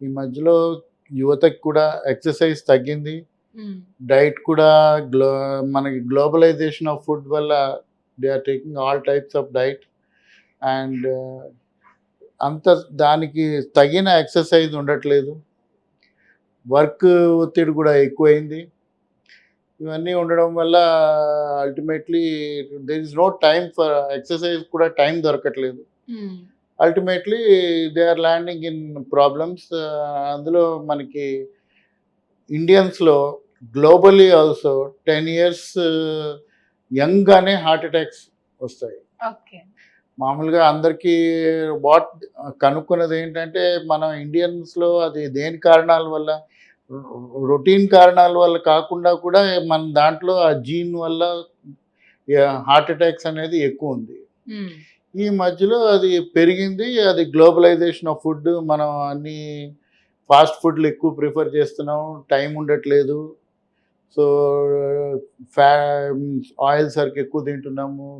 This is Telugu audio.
ఈ మధ్యలో యువతకి కూడా ఎక్సర్సైజ్ తగ్గింది. హ్మ్. డైట్ కూడా గ్లో మనకి గ్లోబలైజేషన్ ఆఫ్ ఫుడ్ వల్ల they are taking all types of diet. And అంత దానికి తగిన ఎక్సర్సైజ్ ఉండట్లేదు. వర్క్ ఒత్తిడి కూడా ఎక్కువైంది. ఇవన్నీ ఉండడం వల్ల ultimately there is no time for exercise కూడా టైం దొరకట్లేదు. Hmm. Ultimately they are landing in problems. అందులో మనకి ఇండియన్స్‌లో గ్లోబల్లీ ఆల్సో 10 ఇయర్స్ యంగ్‌గానే హార్ట్ అటాక్స్ వస్తాయి. ఓకే. మామూలుగా అందరికీ వాట్ కనుక్కున్నదేంటంటే, మనం ఇండియన్స్‌లో అది దేని కారణాల వల్ల రొటీన్ కారణాల వల్ల కాకుండా కూడా మన దాంట్లో ఆ జీన్ వల్ల హార్ట్ అటాక్స్ అనేది ఎక్కువుంది. హ్మ్. ఈ మధ్యలో అది పెరిగింది. అది గ్లోబలైజేషన్ ఆఫ్ ఫుడ్. మనం అన్నీ ఫాస్ట్ ఫుడ్‌లు ఎక్కువ ప్రిఫర్ చేస్తున్నాం. టైం ఉండట్లేదు. సో, ఫ్యా ఆయిల్ సరుకు ఎక్కువ తింటున్నాము.